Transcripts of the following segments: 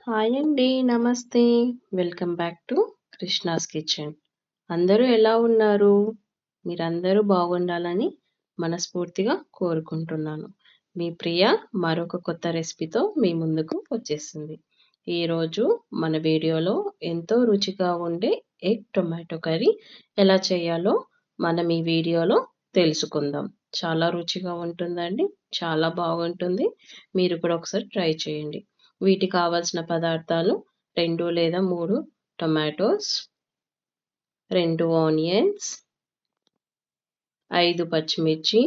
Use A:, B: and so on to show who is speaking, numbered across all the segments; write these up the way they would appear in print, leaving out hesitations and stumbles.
A: Hi అండి. నమస్తే. Welcome back to Krishna's kitchen. అందరూ ఎలా ఉన్నారు? మీరందరూ బాగుండాలని మనస్ఫూర్తిగా కోరుకుంటున్నాను. మీ ప్రియ మరొక కొత్త రెసిపీతో మీ ముందుకు వచ్చేసింది. ఈరోజు మన వీడియోలో ఎంతో రుచిగా ఉండే ఎగ్ టొమాటో కర్రీ ఎలా చేయాలో మనం ఈ వీడియోలో తెలుసుకుందాం. చాలా రుచిగా ఉంటుందండి. చాలా బాగుంటుంది. మీరు కూడా ఒకసారి ట్రై చేయండి. వీటికి కావాల్సిన పదార్థాలు 2 లేదా 3 టొమాటోస్, 2 ఆనియన్స్, 5 పచ్చిమిర్చి,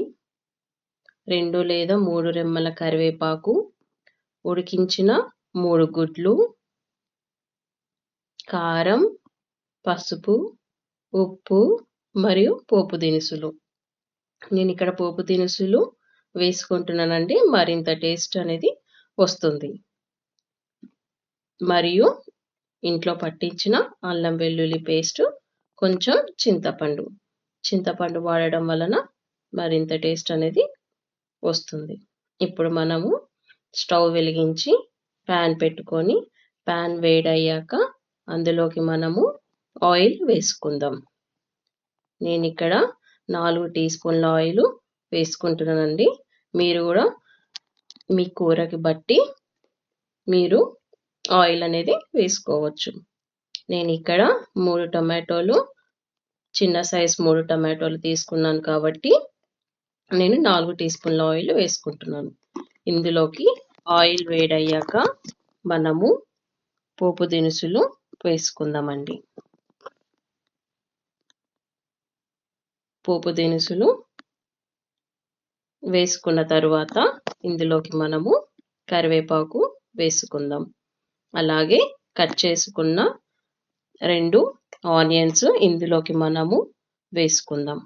A: 2 లేదా 3 రెమ్మల కరివేపాకు, ఉడికించిన 3 గుడ్లు, కారం, పసుపు, ఉప్పు మరియు పోపు దినుసులు. నేను ఇక్కడ పోపు దినుసులు వేసుకుంటున్నానండి. మరింత టేస్ట్ అనేది వస్తుంది. మరియు ఇంట్లో పట్టించిన అల్లం వెల్లుల్లి పేస్ట్, కొంచెం చింతపండు వాడడం వలన మరింత టేస్ట్ అనేది వస్తుంది. ఇప్పుడు మనము స్టవ్ వెలిగించి ప్యాన్ పెట్టుకొని ప్యాన్ వేడయ్యాక అందులోకి మనము ఆయిల్ వేసుకుందాం. నేను ఇక్కడ 4 టీ స్పూన్ల ఆయిల్ వేసుకుంటున్నానండి. మీరు కూడా మీ కూరకి బట్టి మీరు ఆయిల్ అనేది వేసుకోవచ్చు. నేను ఇక్కడ 3 టొమాటోలు, చిన్న సైజ్ 3 టొమాటోలు తీసుకున్నాను కాబట్టి నేను 4 టీ స్పూన్ల ఆయిల్ వేసుకుంటున్నాను. ఇందులోకి ఆయిల్ వేడయ్యాక మనము పోపు దినుసులు వేసుకుందామండి. పోపు దినుసులు వేసుకున్న తరువాత ఇందులోకి మనము కరివేపాకు వేసుకుందాం. అలాగే కట్ చేసుకున్న 2 ఆనియన్స్ ఇందులోకి మనము వేసుకుందాం.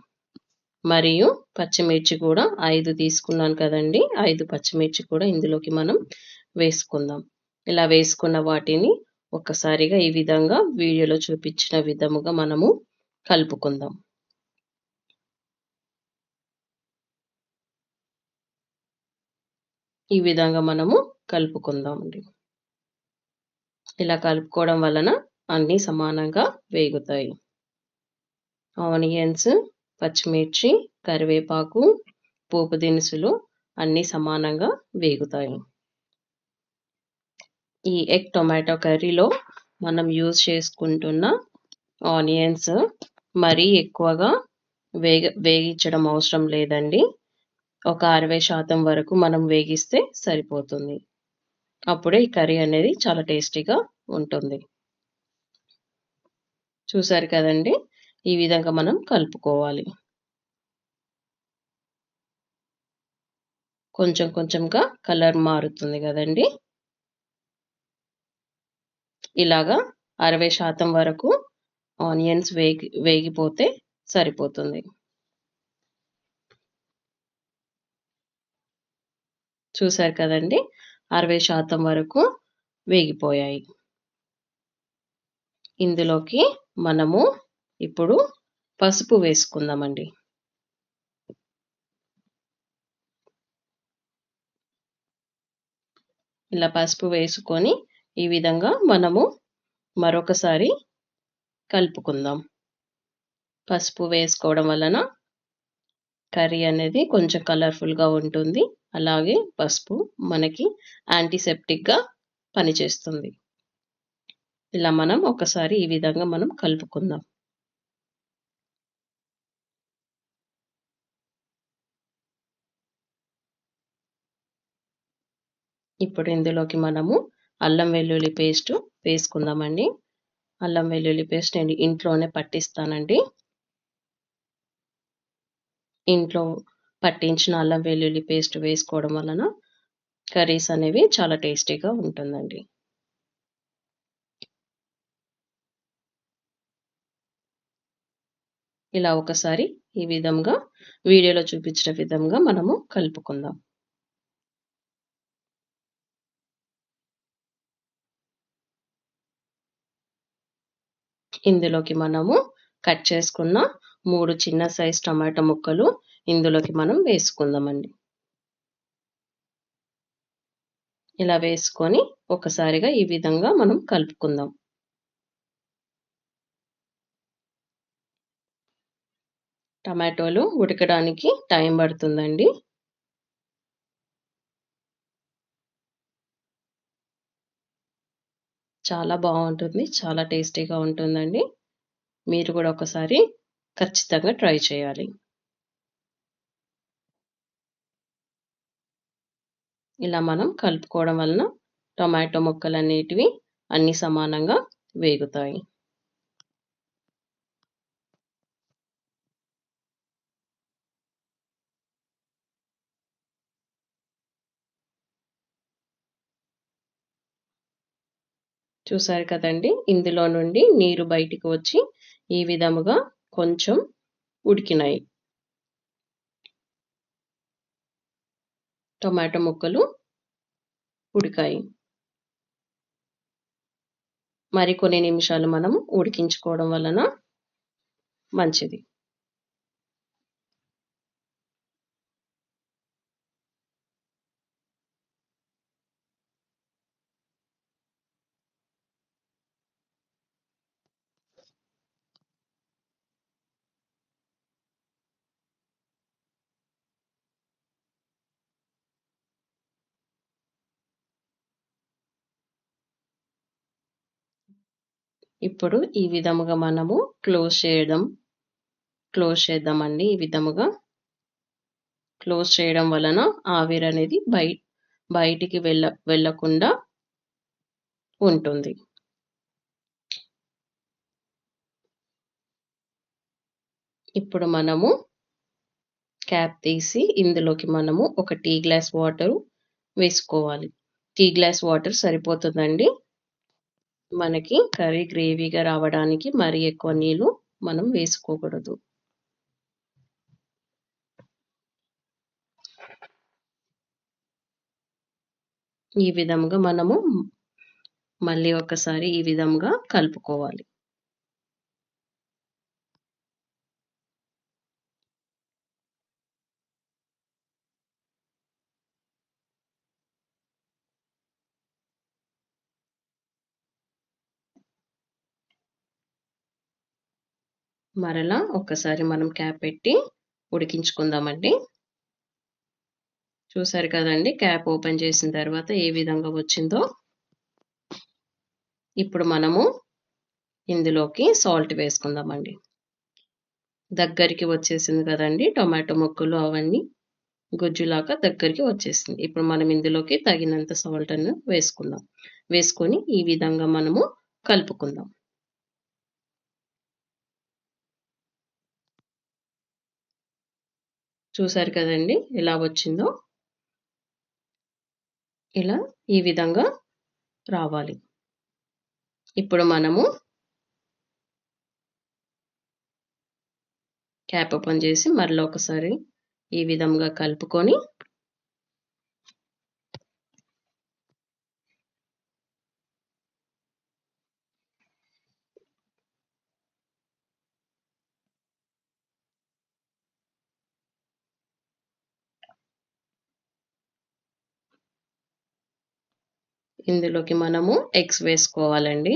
A: మరియు పచ్చిమిర్చి కూడా 5 తీసుకున్నాను కదండి. 5 పచ్చిమిర్చి కూడా ఇందులోకి మనం వేసుకుందాం. ఇలా వేసుకున్న వాటిని ఒక్కసారిగా ఈ విధంగా వీడియోలో చూపించిన విధముగా మనము కలుపుకుందాం. ఈ విధంగా మనము కలుపుకుందామండి. ఇలా కలుపుకోవడం వలన అన్నీ సమానంగా వేగుతాయి. ఆనియన్స్, పచ్చిమిర్చి, కరివేపాకు, పోపు దినుసులు అన్నీ సమానంగా వేగుతాయి. ఈ ఎగ్ టొమాటో కర్రీలో మనం యూజ్ చేసుకుంటున్న ఆనియన్స్ మరీ ఎక్కువగా వేగించడం అవసరం లేదండి. ఒక 60% వరకు మనం వేగిస్తే సరిపోతుంది. అప్పుడే ఈ కర్రీ అనేది చాలా టేస్టీగా ఉంటుంది. చూసారు కదండి, ఈ విధంగా మనం కలుపుకోవాలి. కొంచెం కొంచెంగా కలర్ మారుతుంది కదండి. ఇలాగా 60% వరకు ఆనియన్స్ వేగిపోతే సరిపోతుంది. చూసారు కదండి, 60% వరకు వేగిపోయాయి. ఇందులోకి మనము ఇప్పుడు పసుపు వేసుకుందామండి. ఇలా పసుపు వేసుకొని ఈ విధంగా మనము మరొకసారి కలుపుకుందాం. పసుపు వేసుకోవడం వలన కర్రీ అనేది కొంచెం కలర్ఫుల్గా ఉంటుంది. అలాగే పసుపు మనకి యాంటీసెప్టిక్గా పనిచేస్తుంది. ఇలా మనం ఒకసారి ఈ విధంగా మనం కలుపుకుందాం. ఇప్పుడు ఇందులోకి మనము అల్లం వెల్లుల్లి పేస్ట్ వేసుకుందామండి. అల్లం వెల్లుల్లి పేస్ట్ నేను ఇంట్లోనే పట్టిస్తానండి. ఇంట్లో పట్టించిన అల్లం వెల్లుల్లి పేస్ట్ వేసుకోవడం వలన కర్రీస్ అనేవి చాలా టేస్టీగా ఉంటుందండి. ఇలా ఒకసారి ఈ విధంగా వీడియోలో చూపించిన విధంగా మనము కలుపుకుందాం. ఇందులోకి మనము కట్ చేసుకున్న 3 చిన్న సైజ్ టమాటా ముక్కలు ఇందులోకి మనం వేసుకుందామండి. ఇలా వేసుకొని ఒకసారిగా ఈ విధంగా మనం కలుపుకుందాం. టమాటోలు ఉడకడానికి టైం పడుతుందండి. చాలా బావుంటుంది. చాలా టేస్టీగా ఉంటుందండి. మీరు కూడా ఒకసారి ఖచ్చితంగా ట్రై చేయాలి. ఇలా మనం కలుపుకోవడం వలన టొమాటో ముక్కలనేటివి అన్నీ సమానంగా వేగుతాయి. చూసారు కదండీ! ఇందులో నుండి నీరు బయటికి వచ్చి ఈ విధముగా కొంచెం ఉడికినాయి. టొమాటో ముక్కలు ఉడికాయి. మరికొన్ని నిమిషాలు మనం ఉడికించుకోవడం వలన మంచిది. ఇప్పుడు ఈ విధముగా మనము క్లోజ్ చేద్దామండి. ఈ విధముగా క్లోజ్ చేయడం వలన ఆవిరనేది బయటికి వెళ్ళకుండా ఉంటుంది. ఇప్పుడు మనము క్యాప్ తీసి ఇందులోకి మనము ఒక టీ గ్లాస్ వాటరు వేసుకోవాలి. టీ గ్లాస్ వాటర్ సరిపోతుందండి. మనకి కర్రీ గ్రేవీగా రావడానికి మరీ ఎక్కువ నీళ్ళు మనం వేసుకోకూడదు. ఈ విధముగా మనము మళ్ళీ ఒకసారి ఈ విధముగా కలుపుకోవాలి. మరలా ఒక్కసారి మనం క్యాప్ పెట్టి ఉడికించుకుందామండి. చూసారు కదండీ! క్యాప్ ఓపెన్ చేసిన తర్వాత ఏ విధంగా వచ్చిందో. ఇప్పుడు మనము ఇందులోకి సాల్ట్ వేసుకుందామండి. దగ్గరికి వచ్చేసింది కదండీ! టొమాటో ముక్కలు అవన్నీ గుజ్జులాగా దగ్గరికి వచ్చేసింది. ఇప్పుడు మనం ఇందులోకి తగినంత సాల్ట్‌ను వేసుకుందాం. వేసుకొని ఈ విధంగా మనము కలుపుకుందాం. చూసారు కదండీ! ఎలా వచ్చిందో. ఇలా ఈ విధంగా రావాలి. ఇప్పుడు మనము క్యాప్ ఓపెన్ చేసి మరలా ఒకసారి ఈ విధంగా కలుపుకొని ఇందులోకి మనము ఎగ్స్ వేసుకోవాలండి.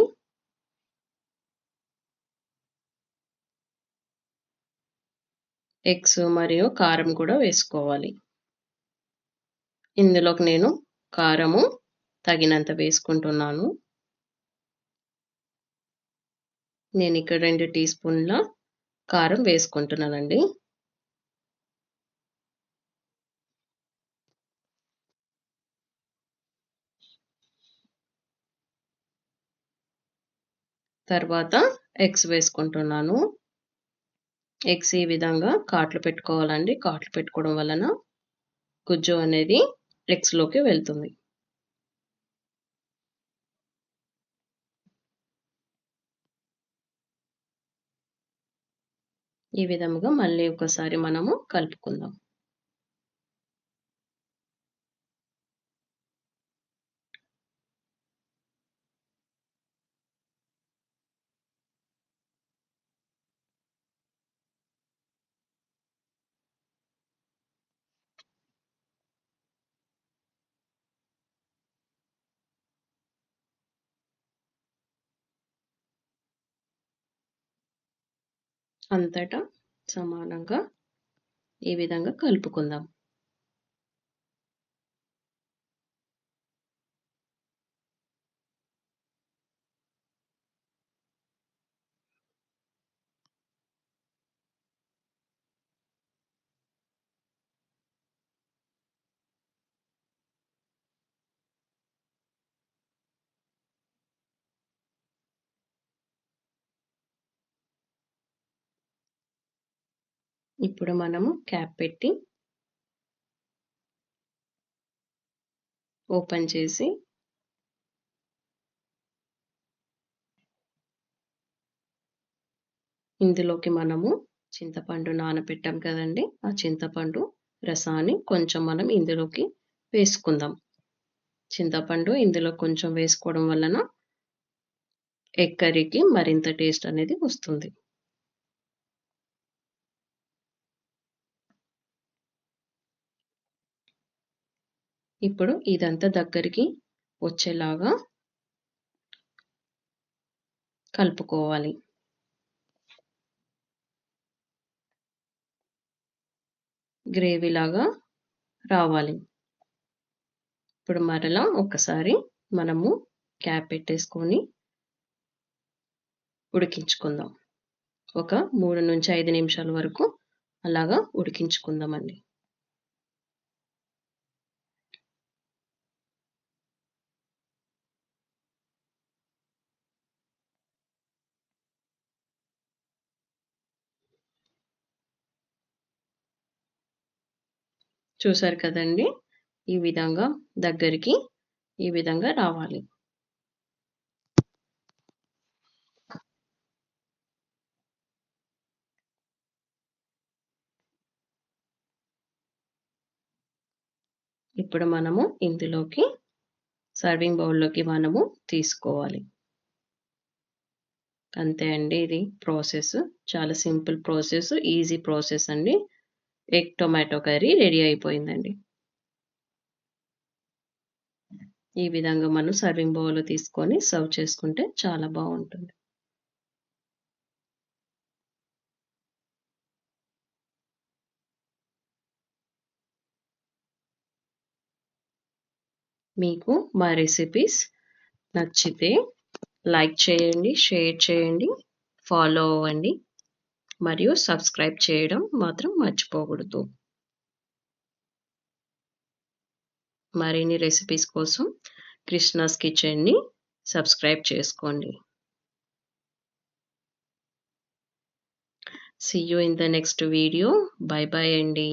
A: ఎగ్స్ మరియు కారం కూడా వేసుకోవాలి. ఇందులోకి నేను కారము తగినంత వేసుకుంటున్నాను. నేనిక్కడ 2 టీ స్పూన్ల కారం వేసుకుంటున్నానండి. తర్వాత ఎగ్స్ వేసుకుంటున్నాను. ఎగ్స్ ఈ విధంగా కాట్లు పెట్టుకోవాలండి. కాట్లు పెట్టుకోవడం వలన గుజ్జు అనేది ఎగ్స్‌లోకి వెళ్తుంది. ఈ విధముగా మళ్ళీ ఒకసారి మనము కలుపుకుందాం. అంతటా సమానంగా ఈ విధంగా కలుపుకుందాం. ఇప్పుడు మనము క్యాప్ పెట్టి ఓపెన్ చేసి ఇందులోకి మనము చింతపండు నానబెట్టాం కదండీ! ఆ చింతపండు రసాన్ని కొంచెం మనం ఇందులోకి వేసుకుందాం. చింతపండు ఇందులో కొంచెం వేసుకోవడం వలన ఎగ్ కర్రీకి మరింత టేస్ట్ అనేది వస్తుంది. ఇప్పుడు ఇదంతా దగ్గరికి వచ్చేలాగా కలుపుకోవాలి. గ్రేవీలాగా రావాలి. ఇప్పుడు మరలా ఒకసారి మనము క్యాప్ పెట్టేసుకొని ఉడికించుకుందాం. ఒక 3-5 నిమిషాల వరకు అలాగా ఉడికించుకుందామండి. చూసారు కదండీ! ఈ విధంగా దగ్గరికి ఈ విధంగా రావాలి. ఇప్పుడు మనము ఇందులోకి సర్వింగ్ బౌల్‌లోకి మనము తీసుకోవాలి. అంతే అండి, ఇది ప్రాసెస్. చాలా సింపుల్ ప్రాసెస్, ఈజీ ప్రాసెస్ అండి. ఎగ్ టొమాటో కర్రీ రెడీ అయిపోయిందండి. ఈ విధంగా మనం సర్వింగ్ బౌల్‌లో తీసుకొని సర్వ్ చేసుకుంటే చాలా బావుంటుంది. మీకు మా రెసిపీస్ నచ్చితే లైక్ చేయండి, షేర్ చేయండి, ఫాలో అవ్వండి మరియు సబ్స్క్రైబ్ చేయడం మాత్రం మర్చిపోకూడదు. మరిన్ని రెసిపీస్ కోసం కృష్ణాస్ కిచెన్‌ని సబ్స్క్రైబ్ చేసుకోండి. See you in the next video. Bye bye అండి.